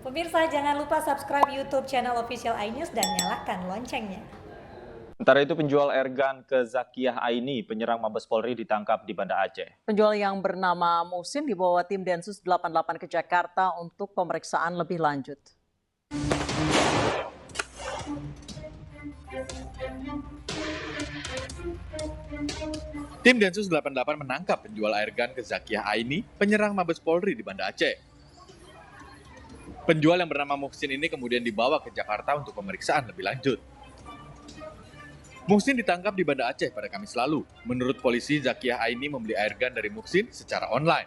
Pemirsa, jangan lupa subscribe YouTube channel Official iNews dan nyalakan loncengnya. Sementara itu penjual airgun ke Zakiyah Aini, penyerang Mabes Polri ditangkap di Banda Aceh. Penjual yang bernama Musin dibawa tim Densus 88 ke Jakarta untuk pemeriksaan lebih lanjut. Tim Densus 88 menangkap penjual airgun ke Zakiyah Aini, penyerang Mabes Polri di Banda Aceh. Penjual yang bernama Muhsin ini kemudian dibawa ke Jakarta untuk pemeriksaan lebih lanjut. Muhsin ditangkap di Banda Aceh pada Kamis lalu. Menurut polisi, Zakiyah Aini membeli airgun dari Muhsin secara online.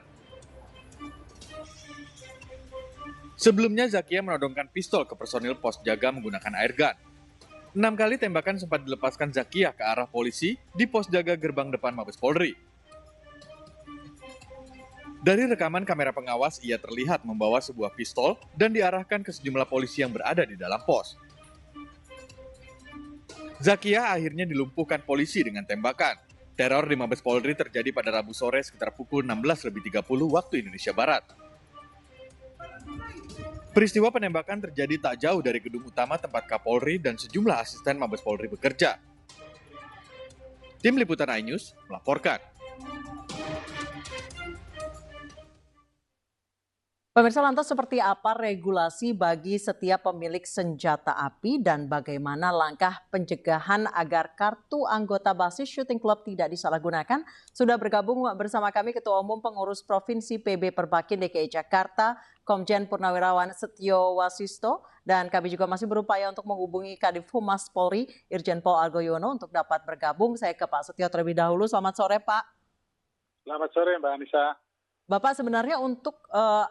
Sebelumnya, Zakiyah menodongkan pistol ke personil pos jaga menggunakan airgun. 6 kali tembakan sempat dilepaskan Zakiyah ke arah polisi di pos jaga gerbang depan Mabes Polri. Dari rekaman kamera pengawas, ia terlihat membawa sebuah pistol dan diarahkan ke sejumlah polisi yang berada di dalam pos. Zakiyah akhirnya dilumpuhkan polisi dengan tembakan. Teror di Mabes Polri terjadi pada Rabu sore sekitar pukul 16.30 waktu Indonesia Barat. Peristiwa penembakan terjadi tak jauh dari gedung utama tempat Kapolri dan sejumlah asisten Mabes Polri bekerja. Tim Liputan iNews melaporkan. Pemirsa, lantas seperti apa regulasi bagi setiap pemilik senjata api dan bagaimana langkah pencegahan agar kartu anggota basis Shooting Club tidak disalahgunakan? Sudah bergabung bersama kami Ketua Umum Pengurus Provinsi PB Perbakin DKI Jakarta, Komjen Purnawirawan Setio Wasisto, dan kami juga masih berupaya untuk menghubungi Kadif Humas Polri, Irjen Pol Argoyono, untuk dapat bergabung. Saya ke Pak Setio terlebih dahulu. Selamat sore, Pak. Selamat sore, Mbak Anissa. Bapak, sebenarnya untuk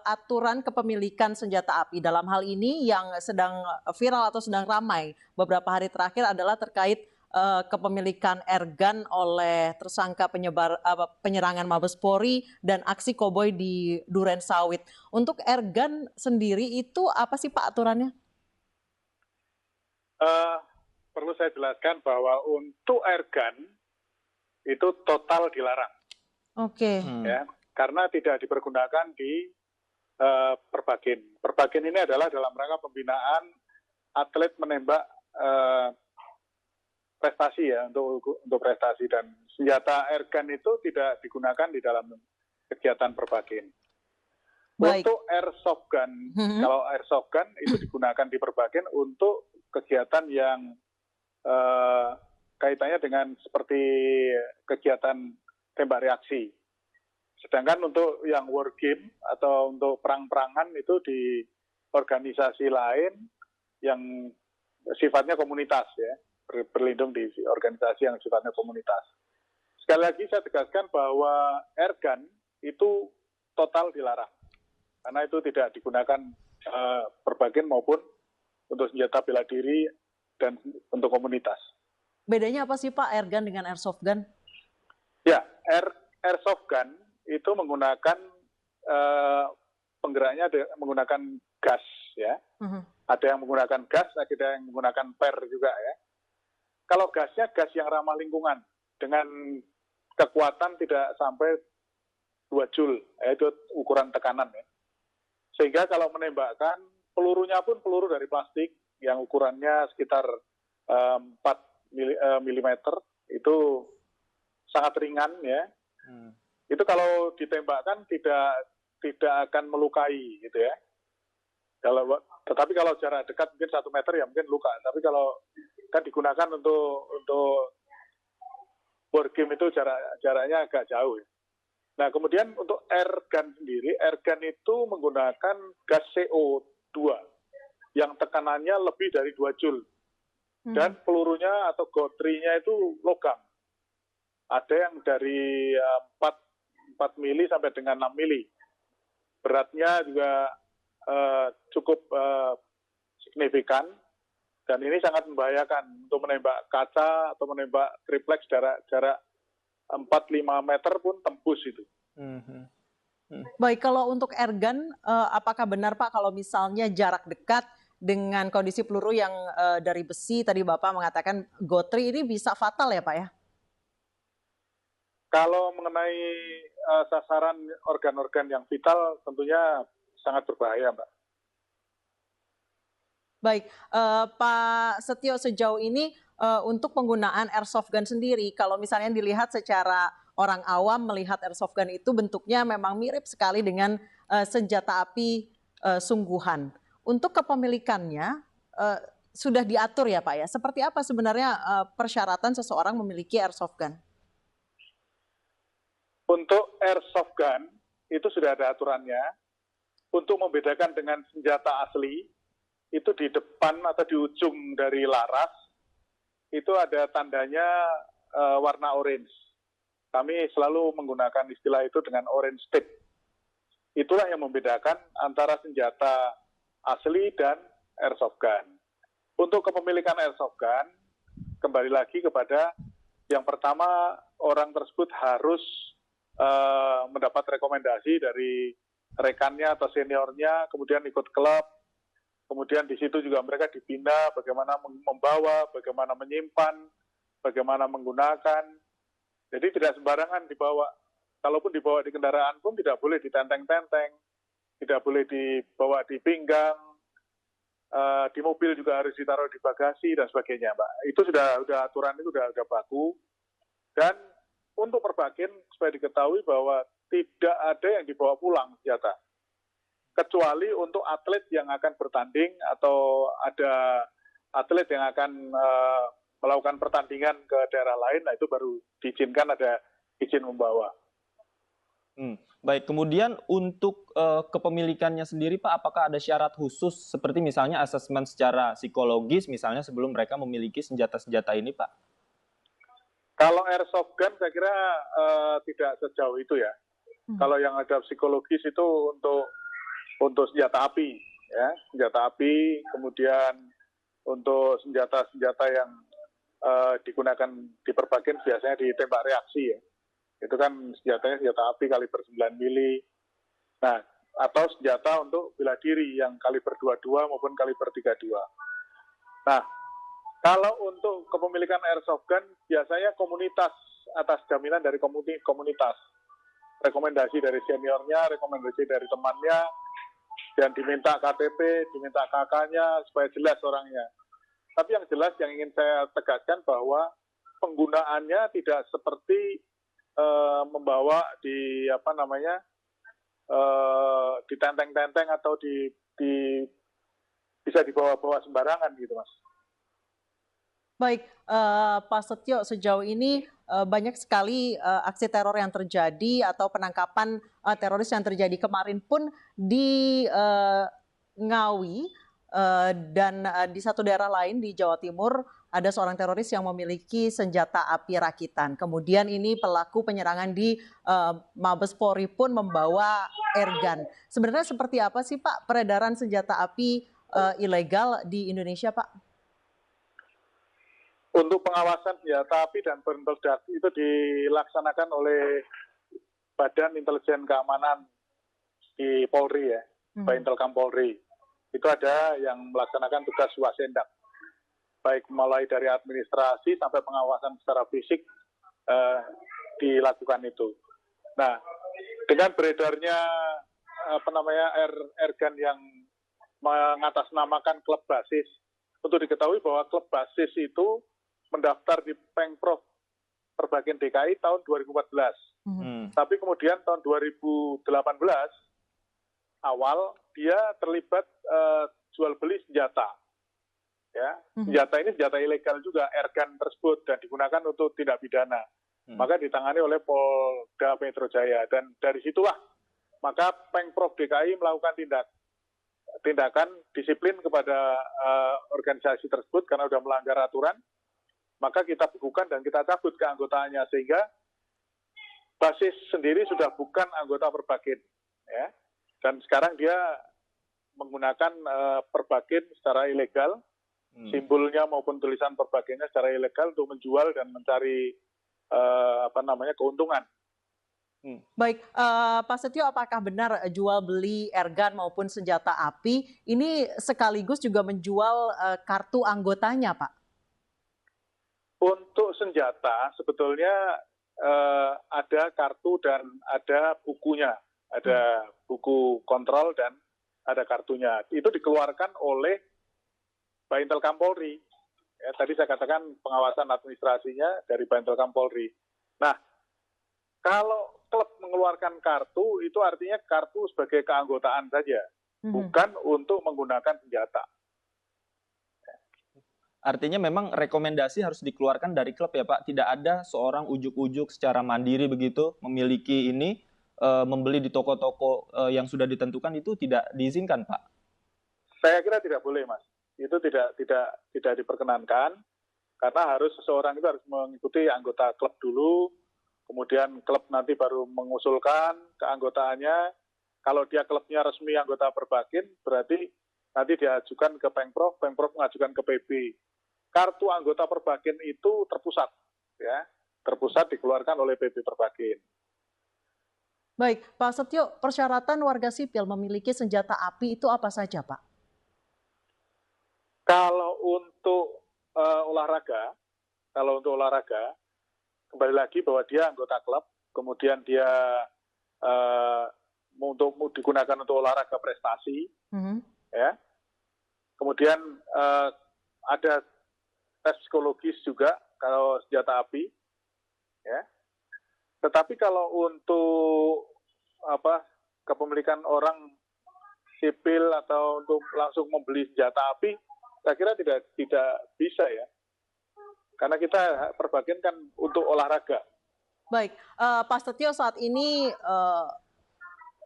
aturan kepemilikan senjata api dalam hal ini yang sedang viral atau sedang ramai beberapa hari terakhir adalah terkait kepemilikan airgun oleh tersangka penyerangan Mabes Polri dan aksi koboi di Duren Sawit. Untuk airgun sendiri itu apa sih Pak aturannya? Perlu saya jelaskan bahwa untuk airgun itu total dilarang. Oke. Ya. Karena tidak dipergunakan di Perbakin. Perbakin ini adalah dalam rangka pembinaan atlet menembak prestasi ya, untuk prestasi, dan senjata airgun itu tidak digunakan di dalam kegiatan Perbakin. Baik. Untuk airsoft gun, kalau airsoft gun itu digunakan di Perbakin untuk kegiatan yang kaitannya dengan seperti kegiatan tembak reaksi. Sedangkan untuk yang war game atau untuk perang-perangan itu di organisasi lain yang sifatnya komunitas ya, berlindung di organisasi yang sifatnya komunitas. Sekali lagi saya tegaskan bahwa airgun itu total dilarang, karena itu tidak digunakan Perbakin maupun untuk senjata bela diri dan untuk komunitas. Bedanya apa sih Pak airgun dengan airsoft gun? Ya, airsoft gun itu menggunakan penggeraknya menggunakan gas ya. Ada yang menggunakan gas, ada yang menggunakan per juga ya. Kalau gasnya gas yang ramah lingkungan dengan kekuatan tidak sampai 2 joule, itu ukuran tekanan ya. Sehingga kalau menembakkan, pelurunya pun peluru dari plastik yang ukurannya sekitar 4 mm, itu sangat ringan ya. Itu kalau ditembakkan tidak akan melukai gitu ya. Tetapi kalau jarak dekat mungkin 1 meter ya mungkin luka. Tapi kalau kan digunakan untuk war game itu jaraknya agak jauh ya. Nah kemudian untuk airgun sendiri, airgun itu menggunakan gas CO2 yang tekanannya lebih dari 2 joule. Dan pelurunya atau gotrinya itu logam. Ada yang dari 4 mili sampai dengan 6 mili. Beratnya juga cukup signifikan, dan ini sangat membahayakan untuk menembak kaca atau menembak triplex jarak 4-5 meter pun tembus itu. Baik, kalau untuk airgun, apakah benar Pak kalau misalnya jarak dekat dengan kondisi peluru yang dari besi, tadi Bapak mengatakan gotri, ini bisa fatal ya Pak ya? Kalau mengenai sasaran organ-organ yang vital tentunya sangat berbahaya, Mbak. Baik, Pak Setio, sejauh ini untuk penggunaan airsoft gun sendiri, kalau misalnya dilihat secara orang awam melihat airsoft gun itu bentuknya memang mirip sekali dengan senjata api sungguhan. Untuk kepemilikannya sudah diatur ya Pak ya. Seperti apa sebenarnya persyaratan seseorang memiliki airsoft gun? Untuk airsoft gun itu sudah ada aturannya. Untuk membedakan dengan senjata asli, itu di depan atau di ujung dari laras, itu ada tandanya warna orange. Kami selalu menggunakan istilah itu dengan orange tip. Itulah yang membedakan antara senjata asli dan airsoft gun. Untuk kepemilikan airsoft gun, kembali lagi kepada yang pertama, orang tersebut harus mendapat rekomendasi dari rekannya atau seniornya, kemudian ikut klub, kemudian di situ juga mereka dibina bagaimana membawa, bagaimana menyimpan, bagaimana menggunakan. Jadi tidak sembarangan dibawa. Kalaupun dibawa di kendaraan pun tidak boleh ditenteng-tenteng, tidak boleh dibawa di pinggang, di mobil juga harus ditaruh di bagasi dan sebagainya, Mbak. Itu sudah aturan itu sudah baku. Dan untuk perbakin supaya diketahui bahwa tidak ada yang dibawa pulang senjata. Kecuali untuk atlet yang akan bertanding atau ada atlet yang akan melakukan pertandingan ke daerah lain, nah itu baru diizinkan ada izin membawa. Baik, kemudian untuk kepemilikannya sendiri Pak, apakah ada syarat khusus seperti misalnya asesmen secara psikologis misalnya sebelum mereka memiliki senjata-senjata ini Pak? Kalau airsoft gun saya kira tidak sejauh itu ya. Kalau yang ada psikologis itu untuk senjata api, ya, senjata api, kemudian untuk senjata-senjata yang digunakan di perbakin biasanya ditembak reaksi ya. Itu kan senjatanya senjata api kaliber 9 mili. Nah, atau senjata untuk bela diri yang kaliber 22 maupun kaliber 32. Nah, kalau untuk kepemilikan airsoft gun biasanya komunitas atas jaminan dari komunitas. Rekomendasi dari seniornya, rekomendasi dari temannya, dan diminta KTP, diminta KK-nya supaya jelas orangnya. Tapi yang jelas yang ingin saya tegaskan bahwa penggunaannya tidak seperti membawa di ditenteng-tenteng atau bisa dibawa-bawa sembarangan gitu, Mas. Baik, Pak Setio, sejauh ini banyak sekali aksi teror yang terjadi atau penangkapan teroris yang terjadi kemarin pun di Ngawi dan di satu daerah lain di Jawa Timur ada seorang teroris yang memiliki senjata api rakitan. Kemudian ini pelaku penyerangan di Mabes Polri pun membawa airgun. Sebenarnya seperti apa sih Pak peredaran senjata api ilegal di Indonesia Pak? Untuk pengawasan senjata api dan bahan peledak itu dilaksanakan oleh Badan Intelijen Keamanan di Polri ya, Baintelkam Polri. Itu ada yang melaksanakan tugas wasendak, baik mulai dari administrasi sampai pengawasan secara fisik dilakukan itu. Nah, dengan beredarnya airgun yang mengatasnamakan klub basis, untuk diketahui bahwa klub basis itu mendaftar di Pengprov Perbakin DKI tahun 2014. Tapi kemudian tahun 2018 awal dia terlibat jual beli senjata. Ya, senjata ini senjata ilegal juga, airgun tersebut, dan digunakan untuk tindak pidana. Maka ditangani oleh Polda Metro Jaya, dan dari situlah maka Pengprov DKI melakukan tindakan disiplin kepada organisasi tersebut karena sudah melanggar aturan. Maka kita bukukan dan kita cabut keanggotaannya sehingga basis sendiri sudah bukan anggota Perbakin, ya. Dan sekarang dia menggunakan Perbakin secara ilegal, simbolnya maupun tulisan Perbakinnya secara ilegal untuk menjual dan mencari keuntungan. Baik, Pak Setio, apakah benar jual beli airgun maupun senjata api ini sekaligus juga menjual kartu anggotanya, Pak? Untuk senjata sebetulnya ada kartu dan ada bukunya, ada buku kontrol dan ada kartunya. Itu dikeluarkan oleh Baintelkam Polri. Ya, tadi saya katakan pengawasan administrasinya dari Baintelkam Polri. Nah, kalau klub mengeluarkan kartu, itu artinya kartu sebagai keanggotaan saja, bukan untuk menggunakan senjata. Artinya memang rekomendasi harus dikeluarkan dari klub ya Pak, tidak ada seorang ujuk-ujuk secara mandiri begitu memiliki ini, membeli di toko-toko yang sudah ditentukan itu tidak diizinkan Pak? Saya kira tidak boleh Mas, itu tidak diperkenankan, karena harus seseorang itu harus mengikuti anggota klub dulu, kemudian klub nanti baru mengusulkan keanggotaannya. Kalau dia klubnya resmi anggota Perbakin, berarti nanti diajukan ke Pemprov, Pemprov mengajukan ke PB. Kartu anggota Perbakin itu terpusat, ya, terpusat dikeluarkan oleh PB Perbakin. Baik, Pak Setio, persyaratan warga sipil memiliki senjata api itu apa saja, Pak? Kalau untuk olahraga, kembali lagi bahwa dia anggota klub, kemudian dia untuk digunakan untuk olahraga prestasi, ya. Kemudian ada tes psikologis juga kalau senjata api, ya. Tetapi kalau untuk kepemilikan orang sipil atau untuk langsung membeli senjata api, saya kira tidak bisa ya, karena kita Perbakin kan untuk olahraga. Baik, Pak Setio, saat ini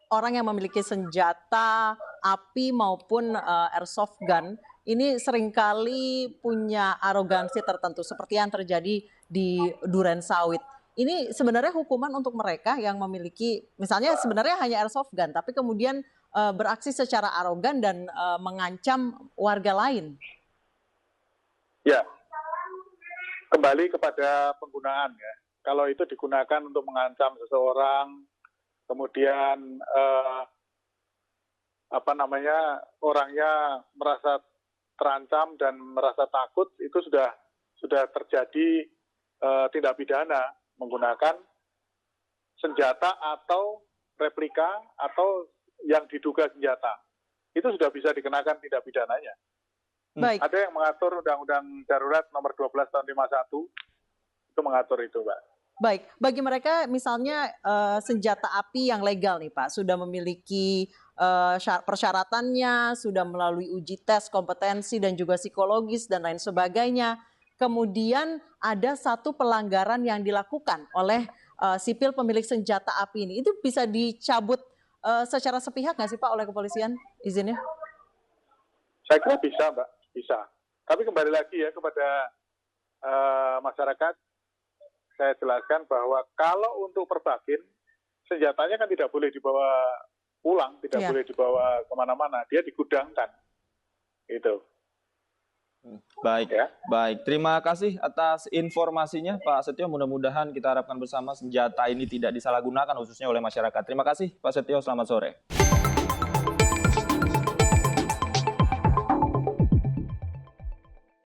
orang yang memiliki senjata api maupun airsoft gun ini seringkali punya arogansi tertentu seperti yang terjadi di Duren Sawit. Ini sebenarnya hukuman untuk mereka yang memiliki, misalnya sebenarnya hanya airsoft gun, tapi kemudian beraksi secara arogan dan mengancam warga lain. Ya, kembali kepada penggunaan ya. Kalau itu digunakan untuk mengancam seseorang, kemudian orangnya merasa terancam dan merasa takut, itu sudah terjadi tindak pidana menggunakan senjata atau replika atau yang diduga senjata. Itu sudah bisa dikenakan tindak pidananya. Baik. Ada yang mengatur Undang-Undang Darurat nomor 12 tahun 51, itu mengatur itu, Mbak. Baik, bagi mereka misalnya senjata api yang legal nih Pak, sudah memiliki persyaratannya, sudah melalui uji tes kompetensi dan juga psikologis dan lain sebagainya. Kemudian ada satu pelanggaran yang dilakukan oleh sipil pemilik senjata api ini. Itu bisa dicabut secara sepihak nggak sih Pak oleh kepolisian izinnya? Saya kira bisa Mbak, bisa. Tapi kembali lagi ya kepada masyarakat, saya jelaskan bahwa kalau untuk Perbakin, senjatanya kan tidak boleh dibawa pulang, tidak boleh dibawa kemana-mana, dia digudangkan. Gitu. Baik, ya. Baik. Terima kasih atas informasinya Pak Setio. Mudah-mudahan kita harapkan bersama senjata ini tidak disalahgunakan khususnya oleh masyarakat. Terima kasih Pak Setio, selamat sore.